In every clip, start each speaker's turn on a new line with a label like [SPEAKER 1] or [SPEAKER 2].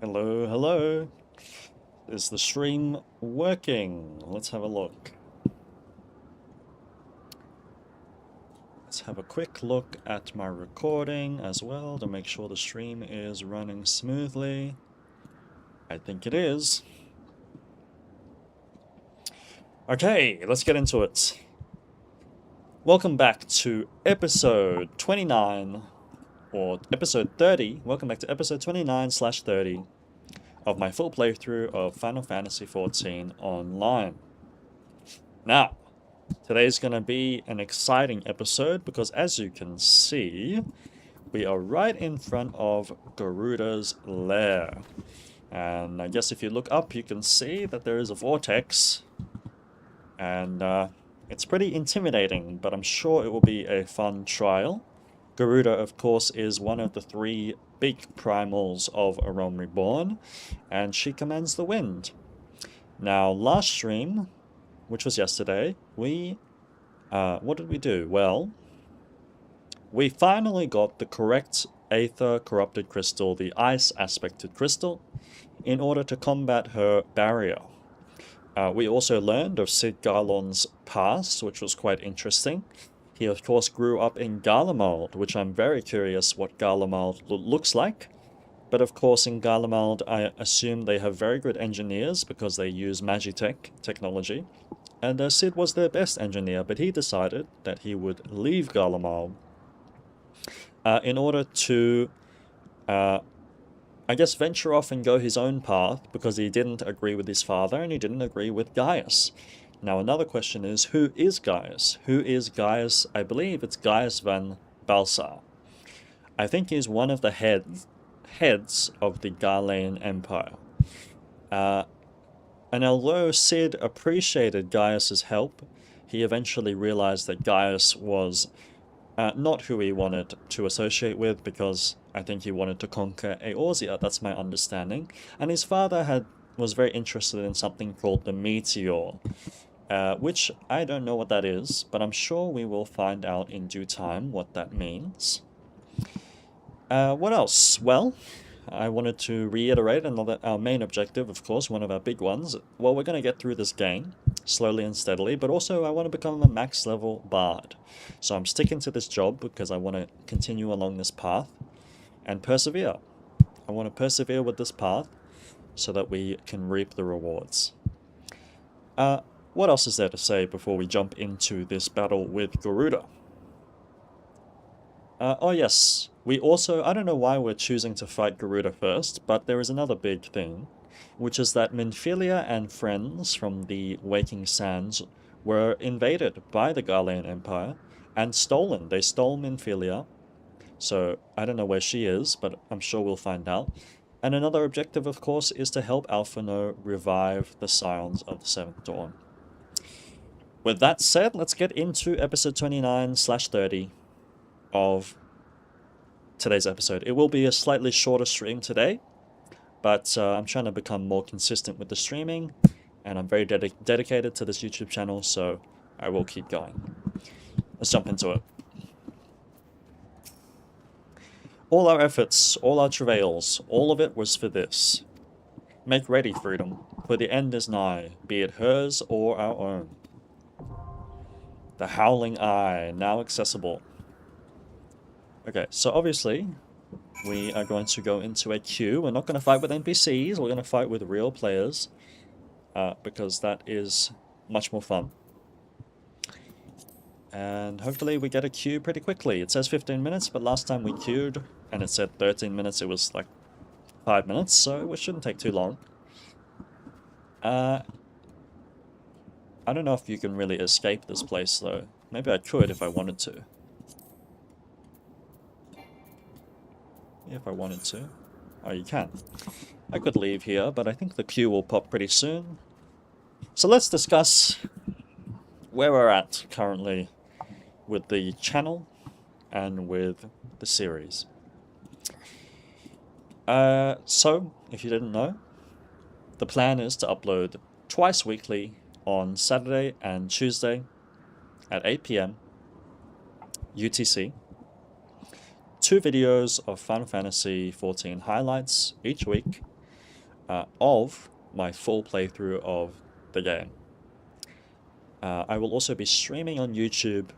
[SPEAKER 1] Hello, hello. Is the stream working? Let's have a look. Let's have a quick look at my recording as well to make sure the stream is running smoothly. I think it is. Okay, let's get into it. Welcome back to episode 29, or episode 30. Welcome back to episode 29/30 of my full playthrough of Final Fantasy XIV Online. Now, today's going to be an exciting episode because, as you can see, we are right in front of Garuda's lair. And I guess if you look up, you can see that there is a vortex. And it's pretty intimidating, but I'm sure it will be a fun trial. Garuda, of course, is one of the three big primals of A Realm Reborn, and she commands the wind. Now, last stream, which was yesterday, what did we do? Well, we finally got the correct Aether Corrupted Crystal, the Ice Aspected Crystal, in order to combat her barrier. We also learned of Sid Garlon's past, which was quite interesting. He, of course, grew up in Garlemald, which I'm very curious what Garlemald looks like. But of course, in Garlemald, I assume they have very good engineers because they use Magitech technology. And Sid was their best engineer, but he decided that he would leave Garlemald in order to, I guess, venture off and go his own path because he didn't agree with his father and he didn't agree with Gaius. Now, another question is, who is Gaius? Who is Gaius? I believe it's Gaius van Balsar. I think he's one of the heads of the Garlean Empire. And although Sid appreciated Gaius's help, he eventually realized that Gaius was not who he wanted to associate with because I think he wanted to conquer Eorzea, that's my understanding. And his father was very interested in something called the Meteor, which I don't know what that is, but I'm sure we will find out in due time what that means. What else? Well, I wanted to reiterate our main objective, of course, one of our big ones. Well, we're going to get through this game, slowly and steadily, but also I want to become a max level bard. So I'm sticking to this job because I want to continue along this path and persevere. I want to persevere with this path so that we can reap the rewards. What else is there to say before we jump into this battle with Garuda? Oh yes, we also, I don't know why we're choosing to fight Garuda first, but there is another big thing, which is that Minfilia and friends from the Waking Sands were invaded by the Garlean Empire and stolen. They stole Minfilia, so I don't know where she is, but I'm sure we'll find out. And another objective, of course, is to help Alphinaud revive the Scions of the Seventh Dawn. With that said, let's get into episode 29/30 of today's episode. It will be a slightly shorter stream today, but I'm trying to become more consistent with the streaming, and I'm very dedicated to this YouTube channel, so I will keep going. Let's jump into it. All our efforts, all our travails, all of it was for this. Make ready, freedom, for the end is nigh, be it hers or our own. The Howling Eye, now accessible. Okay, so obviously, we are going to go into a queue. We're not going to fight with NPCs, we're going to fight with real players, because that is much more fun. And hopefully we get a queue pretty quickly. It says 15 minutes, but last time we queued, and it said 13 minutes, it was like 5 minutes, so it shouldn't take too long. I don't know if you can really escape this place, though. Maybe I could if I wanted to. If I wanted to. Oh, you can. I could leave here, but I think the queue will pop pretty soon. So let's discuss where we're at currently with the channel and with the series. So, if you didn't know, the plan is to upload twice weekly on Saturday and Tuesday at 8 PM UTC. 2 videos of Final Fantasy XIV highlights each week, of my full playthrough of the game. I will also be streaming on YouTube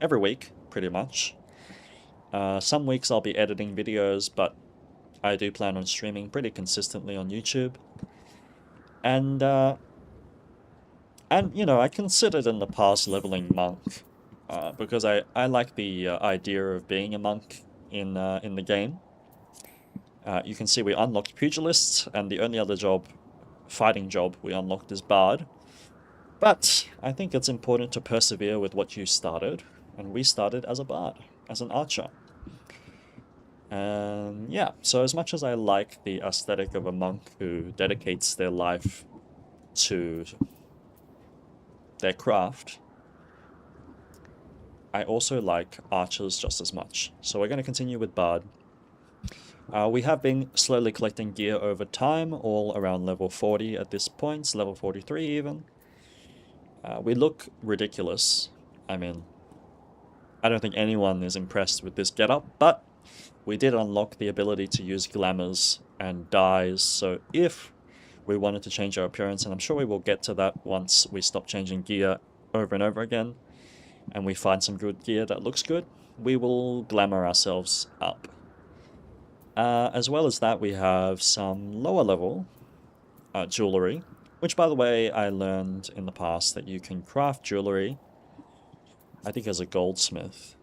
[SPEAKER 1] every week, pretty much. Some weeks I'll be editing videos, but I do plan on streaming pretty consistently on YouTube. And you know, I considered in the past leveling monk, because I like the idea of being a monk in the game. You can see we unlocked pugilists, and the only other fighting job we unlocked is bard. But I think it's important to persevere with what you started, and we started as a bard, as an archer. And yeah, so as much as I like the aesthetic of a monk who dedicates their life to their craft, I also like archers just as much. So we're going to continue with bard. We have been slowly collecting gear over time, all around level 40 at this point, level 43 even. We look ridiculous. I mean, I don't think anyone is impressed with this getup, but we did unlock the ability to use glamours and dyes, so if we wanted to change our appearance, and I'm sure we will get to that once we stop changing gear over and over again, and we find some good gear that looks good, we will glamour ourselves up. As well as that, we have some lower level jewelry, which, by the way, I learned in the past that you can craft jewelry, I think as a goldsmith.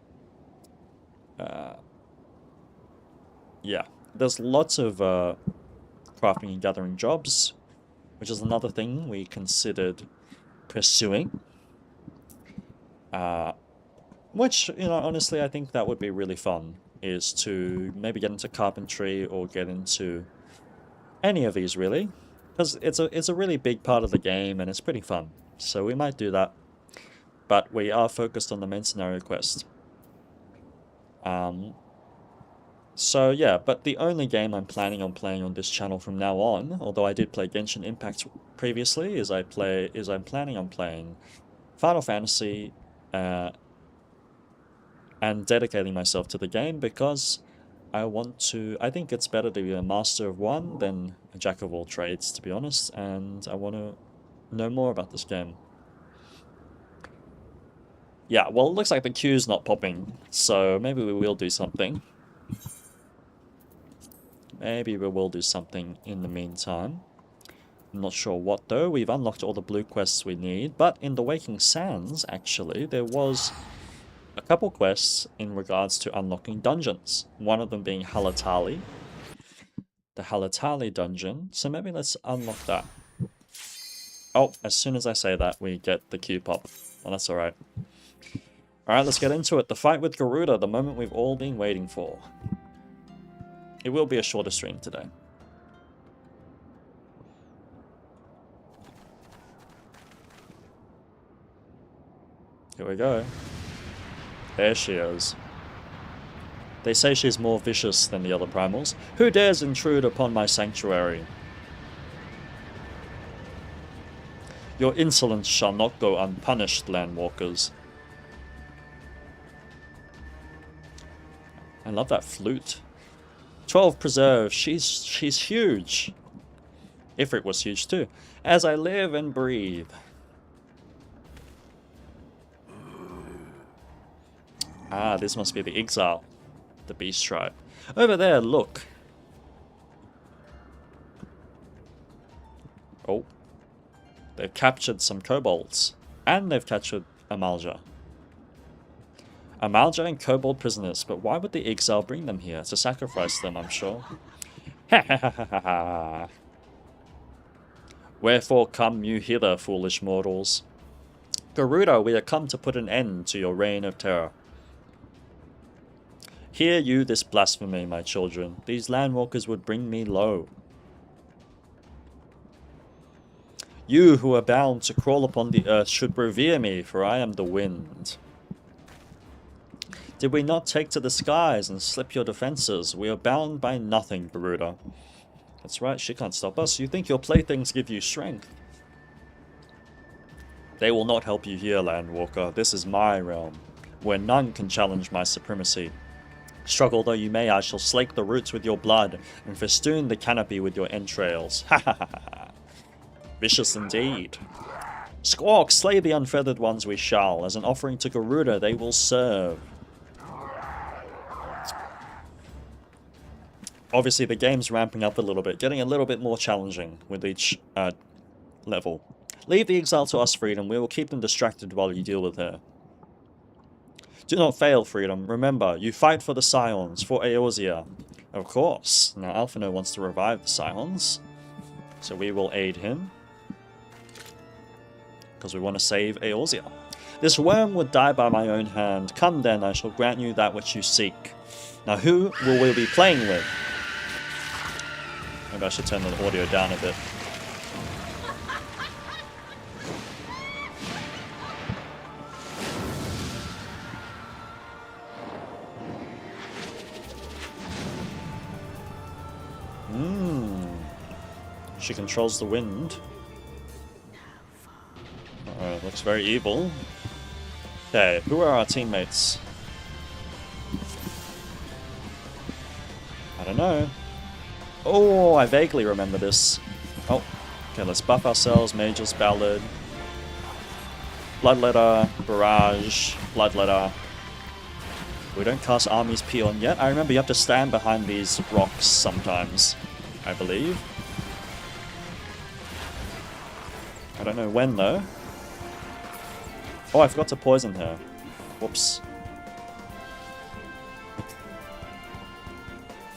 [SPEAKER 1] Yeah, there's lots of crafting and gathering jobs, which is another thing we considered pursuing. Which, you know, honestly, I think that would be really fun, is to maybe get into carpentry or get into any of these, really. Because it's a really big part of the game, and it's pretty fun. So we might do that. But we are focused on the main scenario quest. So yeah, but the only game I'm planning on playing on this channel from now on, although I did play Genshin Impact previously, is I'm planning on playing Final Fantasy and dedicating myself to the game, because I think it's better to be a master of one than a jack of all trades, to be honest, and I want to know more about this game. Yeah, well, it looks like the queue's not popping, so maybe we will do something. Maybe we will do something in the meantime. I'm not sure what, though. We've unlocked all the blue quests we need, but in the Waking Sands, actually, there was a couple quests in regards to unlocking dungeons. One of them being Halatali, the Halatali dungeon, so maybe let's unlock that. Oh, as soon as I say that, we get the queue pop. Well, that's alright. Alright, let's get into it. The fight with Garuda, the moment we've all been waiting for. It will be a shorter stream today. Here we go. There she is. They say she's more vicious than the other primals. Who dares intrude upon my sanctuary? Your insolence shall not go unpunished, landwalkers. I love that flute. 12 preserve. She's huge. Ifrit was huge too. As I live and breathe. Ah, this must be the exile. The beast tribe. Over there, look. Oh. They've captured some kobolds. And they've captured Amalja. Amalja and kobold prisoners, but why would the exile bring them here? To sacrifice them, I'm sure. Ha ha ha ha ha. Wherefore come you hither, foolish mortals? Garuda, we are come to put an end to your reign of terror. Hear you this blasphemy, my children. These landwalkers would bring me low. You who are bound to crawl upon the earth should revere me, for I am the wind. Did we not take to the skies and slip your defenses? We are bound by nothing, Garuda. That's right, she can't stop us. You think your playthings give you strength. They will not help you here, Landwalker. This is my realm, where none can challenge my supremacy. Struggle though you may, I shall slake the roots with your blood, and festoon the canopy with your entrails. Ha ha ha ha. Vicious indeed. Squawk, slay the unfeathered ones we shall. As an offering to Garuda they will serve. Obviously the game's ramping up a little bit, getting a little bit more challenging with each level. Leave the exile to us, Freedom. We will keep them distracted while you deal with her. Do not fail, Freedom. Remember, you fight for the Scions, for Eorzea. Of course. Now Alphino wants to revive the Scions, so we will aid him. Because we want to save Eorzea. This worm would die by my own hand. Come then, I shall grant you that which you seek. Now who will we be playing with? Maybe I should turn the audio down a bit. She controls the wind. Looks very evil. Okay, who are our teammates? I don't know. Oh, I vaguely remember this. Oh, okay, let's buff ourselves. Mage's Ballad. Bloodletter, Barrage, Bloodletter. We don't cast Army's Peon yet. I remember you have to stand behind these rocks sometimes, I believe. I don't know when though. Oh, I forgot to poison her. Whoops.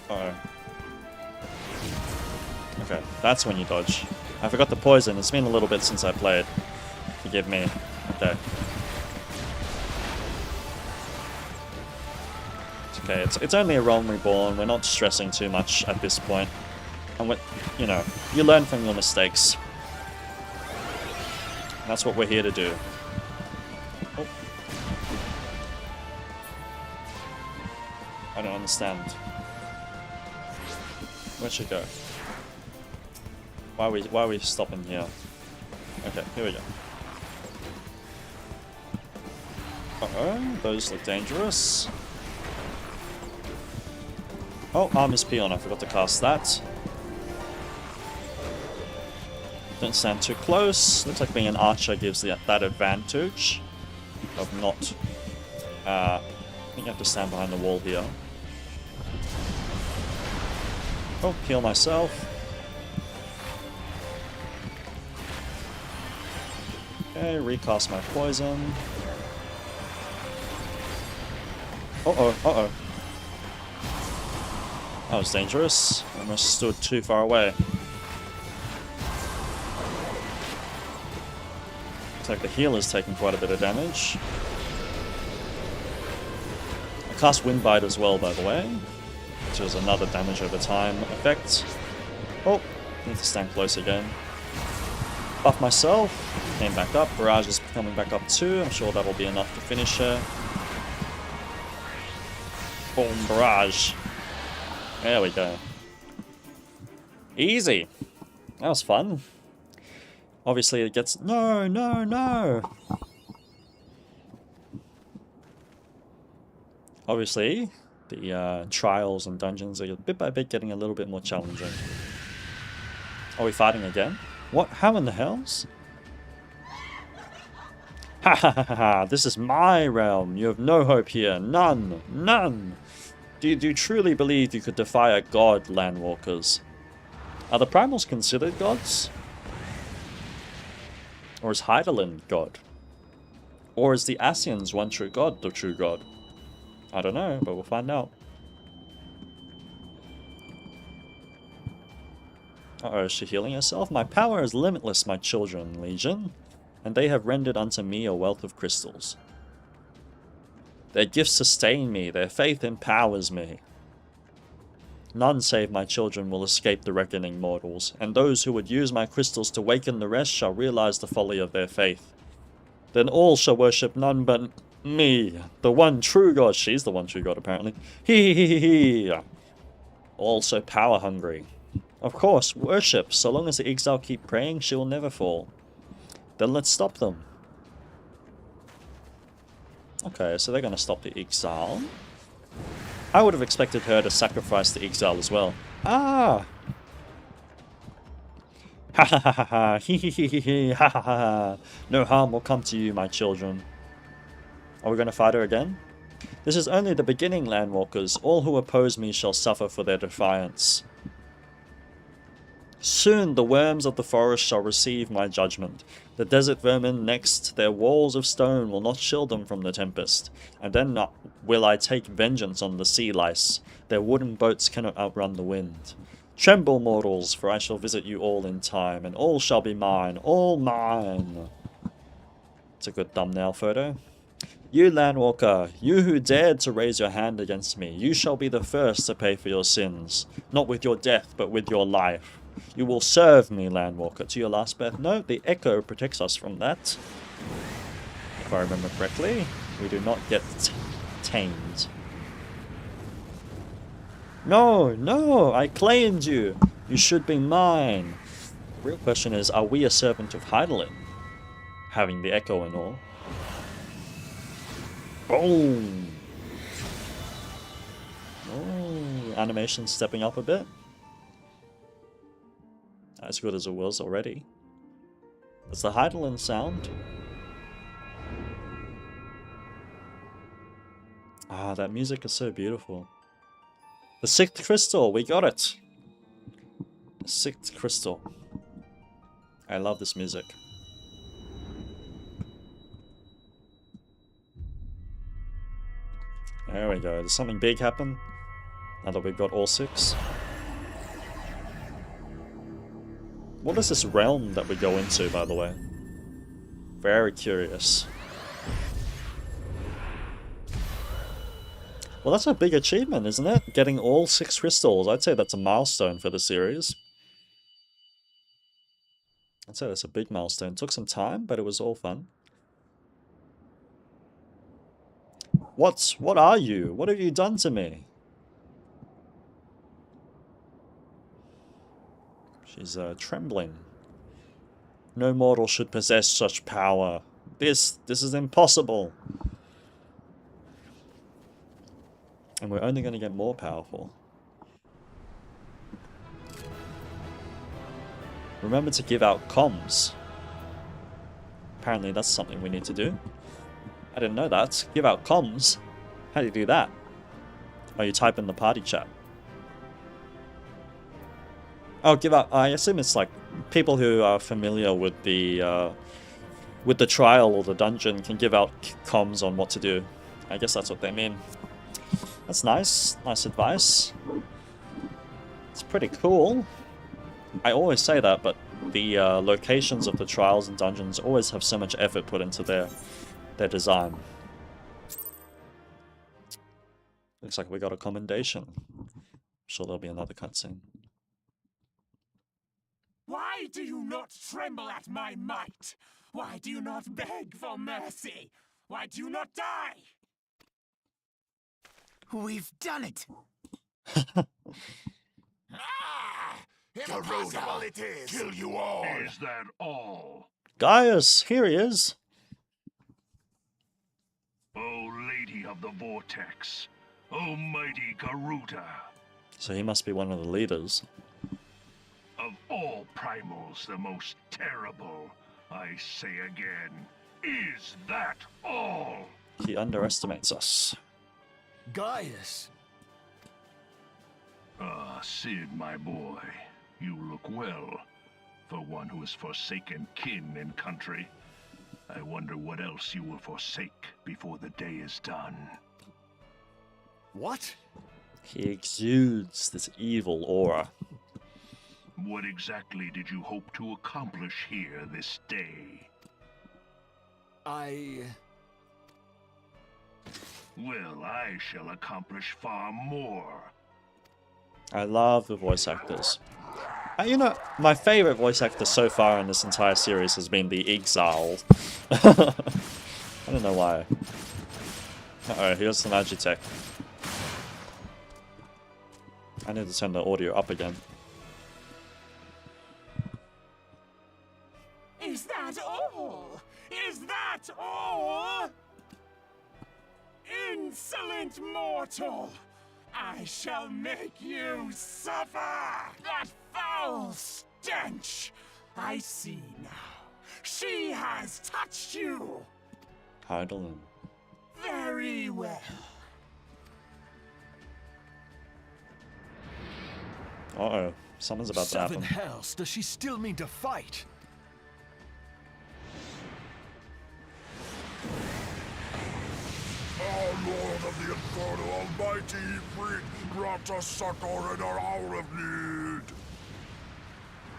[SPEAKER 1] Uh-oh. Okay, that's when you dodge. I forgot the poison. It's been a little bit since I played. Forgive me. Okay. It's okay. It's only a Realm Reborn. We're not stressing too much at this point. And you know, you learn from your mistakes. That's what we're here to do. Oh. I don't understand. Where'd she go? Why are we stopping here? Okay, here we go. Uh-oh, those look dangerous. Oh, Armor's Peon, I forgot to cast that. Don't stand too close. Looks like being an archer gives that advantage of not... I think you have to stand behind the wall here. Oh, heal myself. Okay, recast my poison. Uh-oh, uh-oh. That was dangerous. Almost stood too far away. Looks like the healer's taking quite a bit of damage. I cast Windbite as well, by the way, which is another damage over time effect. Oh, need to stand close again. Buff myself, came back up. Barrage is coming back up too. I'm sure that'll be enough to finish her. Boom, Barrage. There we go. Easy. That was fun. Obviously it gets... No, no, no! Obviously, the trials and dungeons are bit by bit getting a little bit more challenging. Are we fighting again? What? How in the hells? Ha ha ha ha! This is my realm! You have no hope here! None! None! Do you truly believe you could defy a god, Landwalkers? Are the Primals considered gods? Or is Hydaelyn god? Or is the Ascians one true god the true god? I don't know, but we'll find out. Uh-oh, is she healing herself? My power is limitless, my children, Legion, and they have rendered unto me a wealth of crystals. Their gifts sustain me, their faith empowers me. None save my children will escape the reckoning, mortals, and those who would use my crystals to waken the rest shall realize the folly of their faith. Then all shall worship none but me, the one true god. She's the one true god, apparently. Hee. All so power hungry. Of course, worship. So long as the exile keep praying, she will never fall. Then let's stop them. Okay, so they're going to stop the exile. I would have expected her to sacrifice the exile as well. Ah! Ha ha ha ha ha! Hee hee hee hee hee! Ha ha ha ha! No harm will come to you, my children. Are we going to fight her again? This is only the beginning, Landwalkers. All who oppose me shall suffer for their defiance. Soon the worms of the forest shall receive my judgment. The desert vermin next their walls of stone will not shield them from the tempest. And then will I take vengeance on the sea lice. Their wooden boats cannot outrun the wind. Tremble, mortals, for I shall visit you all in time, and all shall be mine, all mine. It's a good thumbnail photo. You, Landwalker, you who dared to raise your hand against me, you shall be the first to pay for your sins. Not with your death, but with your life. You will serve me, Landwalker, to your last breath. No, the echo protects us from that. If I remember correctly, we do not get tamed. No, no, I claimed you. You should be mine. The real question is, are we a servant of Heidelin? Having the echo and all. Boom! Oh, animation stepping up a bit. As good as it was already. That's the Heidelin sound. Ah, that music is so beautiful. The 6th crystal, we got it! The 6th crystal. I love this music. There we go. Does something big happen? Now that we've got all 6. What is this realm that we go into, by the way? Very curious. Well, that's a big achievement, isn't it? Getting all 6 crystals. I'd say that's a milestone for the series. I'd say that's a big milestone. Took some time, but it was all fun. What are you? What have you done to me? She's trembling. No mortal should possess such power. This is impossible. And we're only going to get more powerful. Remember to give out comms. Apparently that's something we need to do. I didn't know that. Give out comms? How do you do that? Oh, you type in the party chat. Oh, give out... I assume it's like people who are familiar with the trial or the dungeon can give out comms on what to do. I guess that's what they mean. That's nice. Nice advice. It's pretty cool. I always say that, but the locations of the trials and dungeons always have so much effort put into their design. Looks like we got a commendation. I'm sure there'll be another cutscene.
[SPEAKER 2] Why do you not tremble at my might? Why do you not beg for mercy? Why do you not die? We've done it! Impossible it is! Kill you all!
[SPEAKER 3] Is that all?
[SPEAKER 1] Gaius, here he is!
[SPEAKER 3] O Lady of the Vortex, O mighty Garuda!
[SPEAKER 1] So he must be one of the leaders.
[SPEAKER 3] Of all primals, the most terrible, I say again, is that all?
[SPEAKER 1] He underestimates us.
[SPEAKER 2] Gaius!
[SPEAKER 3] Ah, Sid, my boy, you look well. For one who has forsaken kin and country. I wonder what else you will forsake before the day is done.
[SPEAKER 2] What?
[SPEAKER 1] He exudes this evil aura.
[SPEAKER 3] What exactly did you hope to accomplish here this day? Well, I shall accomplish far more.
[SPEAKER 1] I love the voice actors. You know, my favorite voice actor so far in this entire series has been the Exile. I don't know why. Uh-oh, here's some Agitech. I need to turn the audio up again.
[SPEAKER 2] Is that all? Is that all? Insolent mortal! I shall make you suffer! That foul stench! I see now. She has touched you!
[SPEAKER 1] Heidelin.
[SPEAKER 2] Very well.
[SPEAKER 1] Uh-oh. Something's about to happen.
[SPEAKER 4] Seven hells, does she still mean to fight?
[SPEAKER 5] Our Lord of the Inferno Almighty, grant us succor in our hour of need.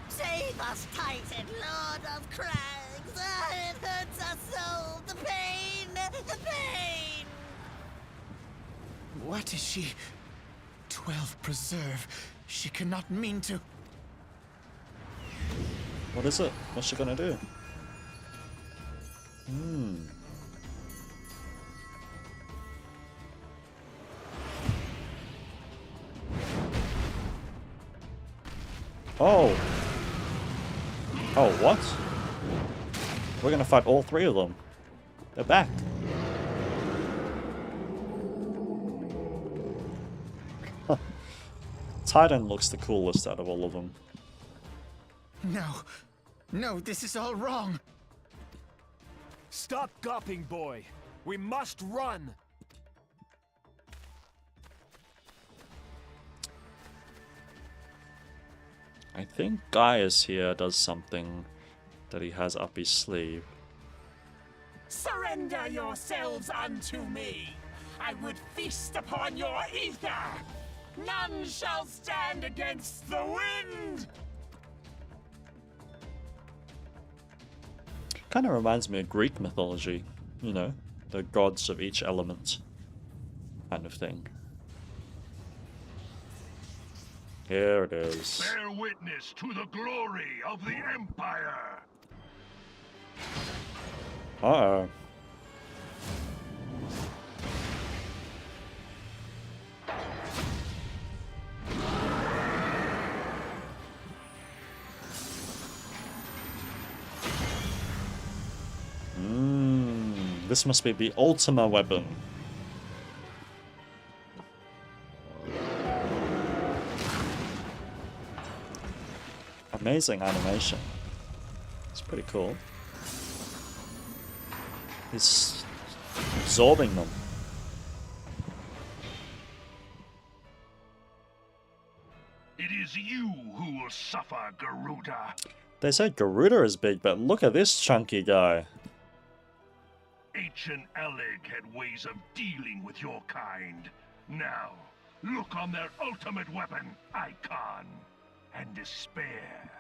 [SPEAKER 6] Save us, Titan, Lord of Crags! It hurts us so! The pain! The pain!
[SPEAKER 4] What is she? 12 preserve. She cannot mean to.
[SPEAKER 1] What is it? What's she gonna do? Oh! Oh, what? We're gonna fight all three of them. They're back. Titan looks the coolest out of all of them.
[SPEAKER 4] No. No, this is all wrong.
[SPEAKER 7] Stop gawping, boy. We must run.
[SPEAKER 1] I think Gaius here does something that he has up his sleeve.
[SPEAKER 2] Surrender yourselves unto me. I would feast upon your ether. None shall stand against the wind.
[SPEAKER 1] Kind of reminds me of Greek mythology, you know, the gods of each element kind of thing. Here it is.
[SPEAKER 3] Bear witness to the glory of the Empire!
[SPEAKER 1] Uh-oh. This must be the Ultima weapon. Amazing animation. It's pretty cool. He's absorbing them.
[SPEAKER 3] It is you who will suffer, Garuda.
[SPEAKER 1] They say Garuda is big, but look at this chunky guy.
[SPEAKER 3] Ancient Alec had ways of dealing with your kind. Now, look on their ultimate weapon, Icon, and despair.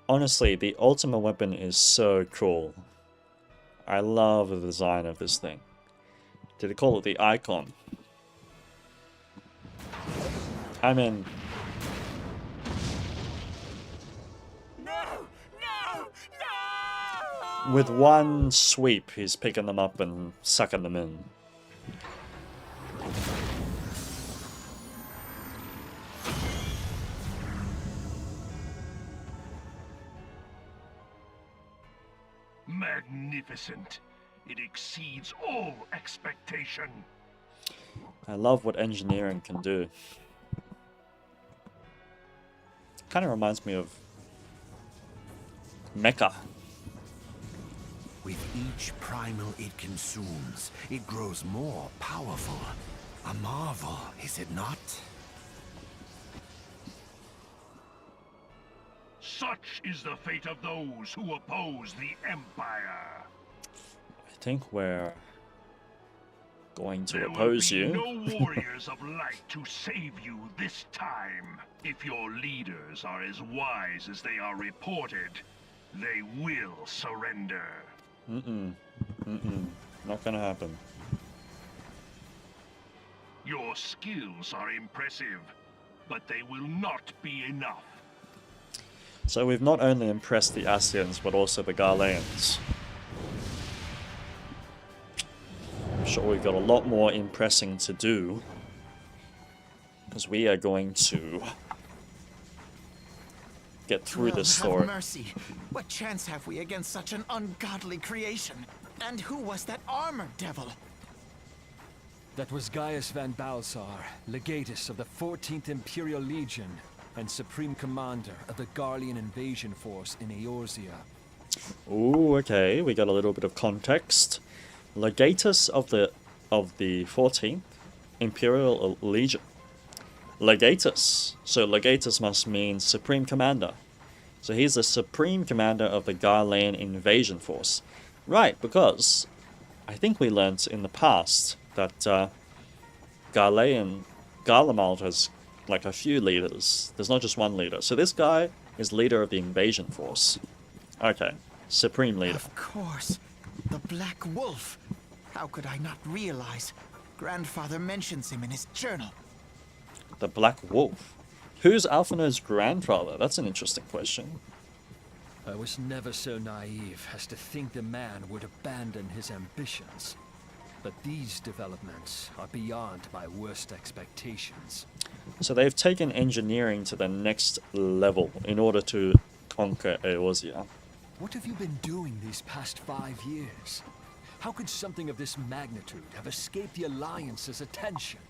[SPEAKER 1] Honestly, the Ultima weapon is so cool. I love the design of this thing. Did they call it the Icon? I mean...
[SPEAKER 2] No! No! No!
[SPEAKER 1] with one sweep, he's picking them up and sucking them in.
[SPEAKER 3] Magnificent. It exceeds all expectation.
[SPEAKER 1] I love what engineering can do. Kind of reminds me of Mecha.
[SPEAKER 8] With each primal it consumes, it grows more powerful. A marvel, is it not?
[SPEAKER 3] Such is the fate of those who oppose the Empire.
[SPEAKER 1] I think we're going to
[SPEAKER 3] There
[SPEAKER 1] oppose
[SPEAKER 3] will be
[SPEAKER 1] you.
[SPEAKER 3] no warriors of light to save you this time. If your leaders are as wise as they are reported, they will surrender.
[SPEAKER 1] Not gonna happen.
[SPEAKER 3] Your skills are impressive, but they will not be enough.
[SPEAKER 1] So we've not only impressed the Ascians, but also the Garleans. I'm sure we've got a lot more impressing to do, because we are going to get through
[SPEAKER 4] Well,
[SPEAKER 1] this
[SPEAKER 4] have
[SPEAKER 1] story.
[SPEAKER 4] mercy. What chance have we against such an ungodly creation? And who was that armored devil?
[SPEAKER 7] That was Gaius van Balsar, legatus of the 14th Imperial Legion and Supreme Commander of the Garlean invasion force in Eorzea.
[SPEAKER 1] Ooh, okay, we got a little bit of context. Legatus of the 14th Imperial Legion. Legatus. So Legatus must mean Supreme Commander. So he's the Supreme Commander of the Garlean invasion force. Right, because I think we learnt in the past that Garlemald has like a few leaders. There's not just one leader. So this guy is leader of the invasion force. Okay, Supreme Leader.
[SPEAKER 4] Of course. The Black Wolf. How could I not realize? Grandfather mentions him in his journal.
[SPEAKER 1] The Black Wolf. Who's Alphinaud's grandfather? That's an interesting question.
[SPEAKER 7] I was never so naive as to think the man would abandon his ambitions. But these developments are beyond my worst expectations.
[SPEAKER 1] So they've taken engineering to the next level in order to conquer Eorzea.
[SPEAKER 7] What have you been doing these past 5 years? How could something of this magnitude have escaped the Alliance's attention?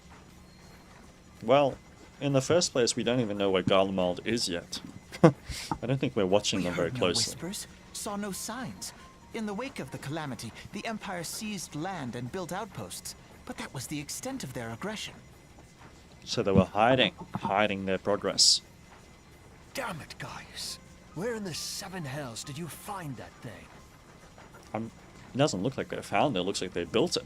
[SPEAKER 1] Well, in the first place, we don't even know where Garlemald is yet. I don't think we're watching them very
[SPEAKER 4] No
[SPEAKER 1] closely.
[SPEAKER 4] whispers, saw no signs. In the wake of the calamity, the Empire seized land and built outposts, but that was the extent of their aggression.
[SPEAKER 1] So they were hiding their progress.
[SPEAKER 7] Damn it, Gaius. Where in the seven hells did you find that thing?
[SPEAKER 1] It doesn't look like they found it. It looks like they built it.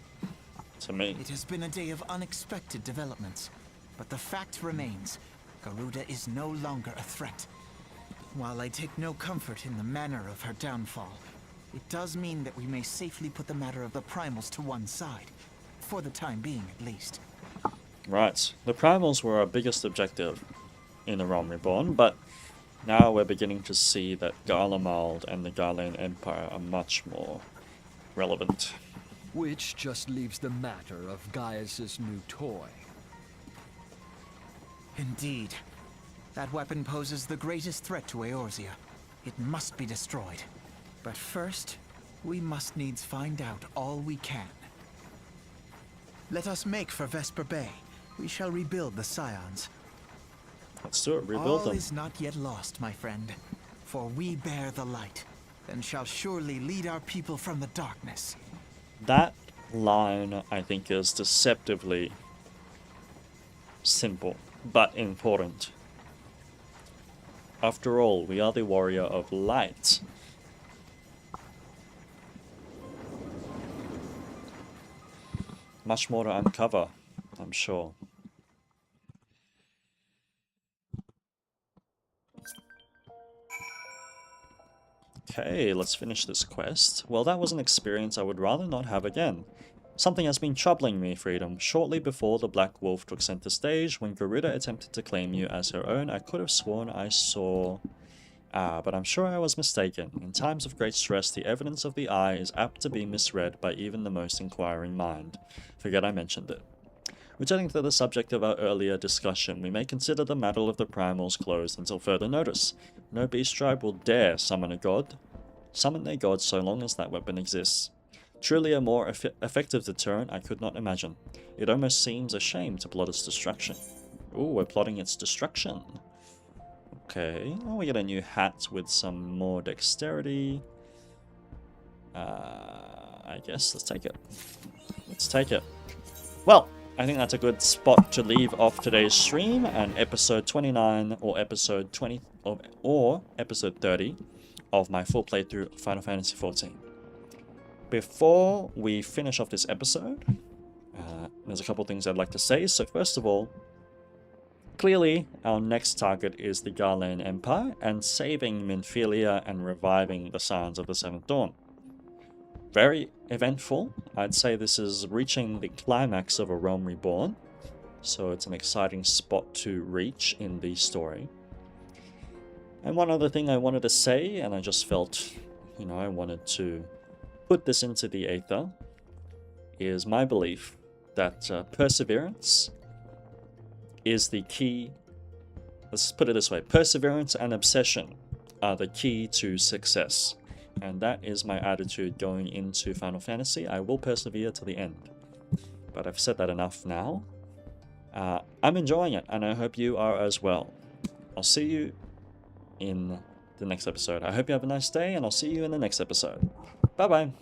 [SPEAKER 1] To me.
[SPEAKER 4] It has been a day of unexpected developments, but the fact remains, Garuda is no longer a threat. While I take no comfort in the manner of her downfall, it does mean that we may safely put the matter of the Primals to one side, for the time being at least.
[SPEAKER 1] Right. The Primals were our biggest objective in the Realm Reborn, but now we're beginning to see that Garlemald and the Garlean Empire are much more relevant.
[SPEAKER 7] Which just leaves the matter of Gaius's new toy.
[SPEAKER 4] Indeed. That weapon poses the greatest threat to Eorzea. It must be destroyed. But first, we must needs find out all we can. Let us make for Vesper Bay. We shall rebuild the Scions.
[SPEAKER 1] Let's do it. Rebuild
[SPEAKER 4] All
[SPEAKER 1] them.
[SPEAKER 4] is not yet lost, my friend. For we bear the light, and shall surely lead our people from the darkness.
[SPEAKER 1] That line, I think, is deceptively simple, but important. After all, we are the warrior of light. Much more to uncover, I'm sure. Okay, let's finish this quest. Well, that was an experience I would rather not have again. Something has been troubling me, Freedom. Shortly before the Black Wolf took center stage, when Garuda attempted to claim you as her own, I could have sworn I saw... but I'm sure I was mistaken. In times of great stress, the evidence of the eye is apt to be misread by even the most inquiring mind. Forget I mentioned it. Returning to the subject of our earlier discussion, we may consider the matter of the Primals closed until further notice. No beast tribe will dare summon a god. Summon their god so long as that weapon exists. Truly a more effective deterrent I could not imagine. It almost seems a shame to plot its destruction. Ooh, we're plotting its destruction. Okay, oh, we get a new hat with some more dexterity. I guess, let's take it. Let's take it. Well, I think that's a good spot to leave off today's stream, and episode 29 or episode 20 or episode 30 of my full playthrough of Final Fantasy XIV. Before we finish off this episode, there's a couple things I'd like to say. So first of all, clearly our next target is the Garlean Empire and saving Minfilia and reviving the Scions of the Seventh Dawn. Very eventful. I'd say this is reaching the climax of A Realm Reborn, so it's an exciting spot to reach in the story. And one other thing I wanted to say, and I just felt, I wanted to put this into the aether, is my belief that perseverance is the key. Let's put it this way: perseverance and obsession are the key to success. And that is my attitude going into Final Fantasy. I will persevere to the end. but I've said that enough now. I'm enjoying it, and I hope you are as well. I'll see you in the next episode. I hope you have a nice day, and I'll see you in the next episode. Bye-bye.